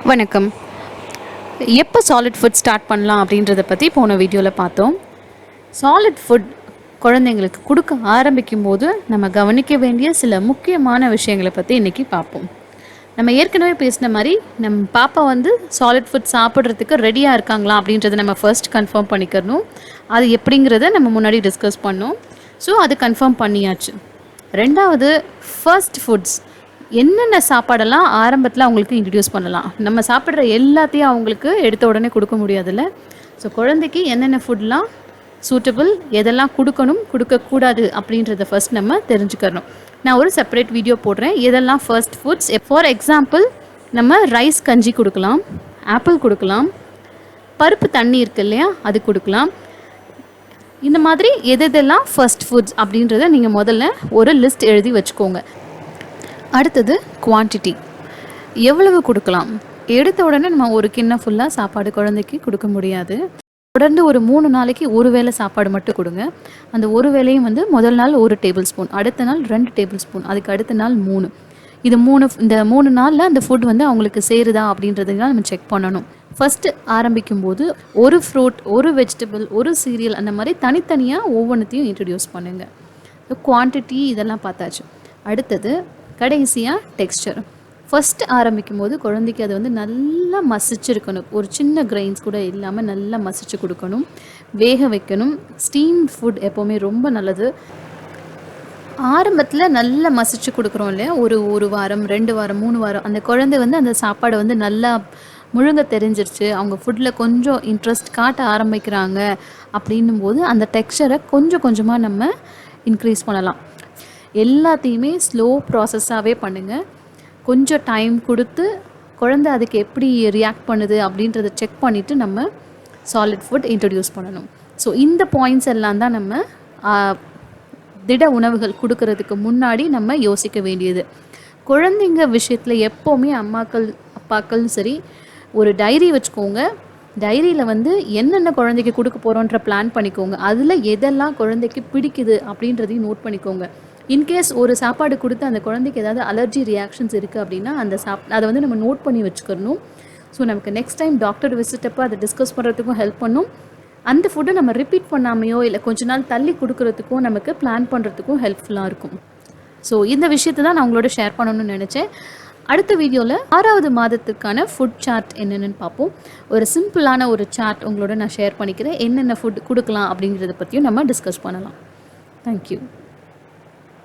வணக்கம். எப்போ solid food start பண்ணலாம் அப்படின்றத பற்றி போன வீடியோவில் பார்த்தோம். சாலிட் ஃபுட் குழந்தைங்களுக்கு கொடுக்க ஆரம்பிக்கும் போது நம்ம கவனிக்க வேண்டிய சில முக்கியமான விஷயங்களை பற்றி இன்றைக்கி பார்ப்போம். நம்ம ஏற்கனவே பேசின மாதிரி நம்ம பாப்பா சாலிட் ஃபுட் சாப்பிட்றதுக்கு ரெடியாக இருக்காங்களா அப்படின்றத நம்ம ஃபர்ஸ்ட் கன்ஃபார்ம் பண்ணிக்கணும். அது எப்படிங்கிறத நம்ம முன்னாடி டிஸ்கஸ் பண்ணோம். ஸோ அது கன்ஃபார்ம் பண்ணியாச்சு. ரெண்டாவது, ஃபர்ஸ்ட் ஃபுட்ஸ் என்னென்ன சாப்பாடெல்லாம் ஆரம்பத்தில் அவங்களுக்கு இன்ட்ரடியூஸ் பண்ணலாம். நம்ம சாப்பிட்ற எல்லாத்தையும் அவங்களுக்கு எடுத்த உடனே கொடுக்க முடியாதுல்ல. ஸோ குழந்தைக்கு என்னென்ன ஃபுட்லாம் சூட்டபிள், எதெல்லாம் கொடுக்கணும் கொடுக்கக்கூடாது அப்படின்றத ஃபர்ஸ்ட் நம்ம தெரிஞ்சுக்கணும். நான் ஒரு செப்பரேட் வீடியோ போடுறேன். எதெல்லாம் ஃபர்ஸ்ட் ஃபுட்ஸ். ஃபார் எக்ஸாம்பிள், நம்ம ரைஸ் கஞ்சி கொடுக்கலாம், ஆப்பிள் கொடுக்கலாம், பருப்பு தண்ணி இருக்குது இல்லையா, அது கொடுக்கலாம். இந்த மாதிரி எதெல்லாம் ஃபர்ஸ்ட் ஃபுட்ஸ் அப்படின்றத நீங்கள் முதல்ல ஒரு லிஸ்ட் எழுதி வச்சுக்கோங்க. அடுத்தது குவான்டிட்டி, எவ்வளவு கொடுக்கலாம். எடுத்த உடனே நம்ம ஒரு கிண்ணம் ஃபுல்லாக சாப்பாடு குழந்தைக்கு கொடுக்க முடியாது. தொடர்ந்து ஒரு 3 நாளைக்கு ஒரு வேளை சாப்பாடு மட்டும் கொடுங்க. அந்த ஒரு வேளையும் முதல் நாள் 1 டேபிள் ஸ்பூன், அடுத்த நாள் 2 டேபிள் ஸ்பூன், அதுக்கு அடுத்த நாள் 3. இந்த 3 நாளில் அந்த ஃபுட் அவங்களுக்கு சேருதா அப்படின்றதுலாம் நம்ம செக் பண்ணணும். ஃபஸ்ட்டு ஆரம்பிக்கும் போது ஒரு ஃப்ரூட், ஒரு வெஜிடபிள், ஒரு சீரியல், அந்த மாதிரி தனித்தனியாக ஒவ்வொன்றத்தையும் இன்ட்ரடியூஸ் பண்ணுங்கள். குவான்டிட்டி இதெல்லாம் பார்த்தாச்சு. அடுத்தது கடைசியாக டெக்ஸ்சர். ஃபஸ்ட்டு ஆரம்பிக்கும் போது குழந்தைக்கு அது நல்லா மசிச்சிருக்கணும். ஒரு சின்ன கிரெயின்ஸ் கூட இல்லாமல் நல்லா மசிச்சு கொடுக்கணும், வேக வைக்கணும். ஸ்டீம் ஃபுட் எப்போவுமே ரொம்ப நல்லது. ஆரம்பத்தில் நல்லா மசிச்சு கொடுக்குறோம் இல்லையா, ஒரு வாரம், 2 வாரம், 3 வாரம் அந்த குழந்தை அந்த சாப்பாடை நல்லா முழுங்க தெரிஞ்சிருச்சு, அவங்க ஃபுட்டில் கொஞ்சம் இன்ட்ரெஸ்ட் காட்ட ஆரம்பிக்கிறாங்க அப்படின்னும் போது அந்த டெக்ஸ்சரை கொஞ்சம் கொஞ்சமாக நம்ம இன்க்ரீஸ் பண்ணலாம். எல்லாத்தையுமே ஸ்லோ ப்ராசஸாகவே பண்ணுங்கள். கொஞ்சம் டைம் கொடுத்து குழந்தை அதுக்கு எப்படி ரியாக்ட் பண்ணுது அப்படின்றத செக் பண்ணிவிட்டு நம்ம சாலிட் ஃபுட் இன்ட்ரடியூஸ் பண்ணணும். ஸோ இந்த பாயிண்ட்ஸ் எல்லாம் தான் நம்ம திட உணவுகள் கொடுக்கறதுக்கு முன்னாடி நம்ம யோசிக்க வேண்டியது. குழந்தைங்க விஷயத்தில் எப்போவுமே அம்மாக்கள் அப்பாக்கள் சரி, ஒரு டைரி வச்சுக்கோங்க. டைரியில் என்னென்ன குழந்தைக்கு கொடுக்க போகிறோன்ற பிளான் பண்ணிக்கோங்க. அதில் எதெல்லாம் குழந்தைக்கு பிடிக்குது அப்படின்றதையும் நோட் பண்ணிக்கோங்க. இன்கேஸ் ஒரு சாப்பாடு கொடுத்து அந்த குழந்தைக்கு ஏதாவது அலர்ஜி ரியாக்ஷன்ஸ் இருக்குது அப்படின்னா அதை நம்ம நோட் பண்ணி வச்சுக்கணும். ஸோ நமக்கு நெக்ஸ்ட் டைம் டாக்டர் விசிட்டப்போ அதை டிஸ்கஸ் பண்ணுறதுக்கும் ஹெல்ப் பண்ணும். அந்த ஃபுட்டை நம்ம ரிப்பீட் பண்ணாமையோ இல்லை கொஞ்ச நாள் தள்ளி கொடுக்கறதுக்கும் நமக்கு பிளான் பண்ணுறதுக்கும் ஹெல்ப்ஃபுல்லாக இருக்கும். ஸோ இந்த விஷயத்தை தான் நான் உங்களோட ஷேர் பண்ணணும்னு நினச்சேன். அடுத்த வீடியோவில் 6வது மாதத்துக்கான ஃபுட் சார்ட் என்னென்னு பார்ப்போம். ஒரு சிம்பிளான ஒரு சார்ட் உங்களோட நான் ஷேர் பண்ணிக்கிறேன். என்னென்ன ஃபுட் கொடுக்கலாம் அப்படிங்கிறத பற்றியும் நம்ம டிஸ்கஸ் பண்ணலாம். தேங்க்யூ.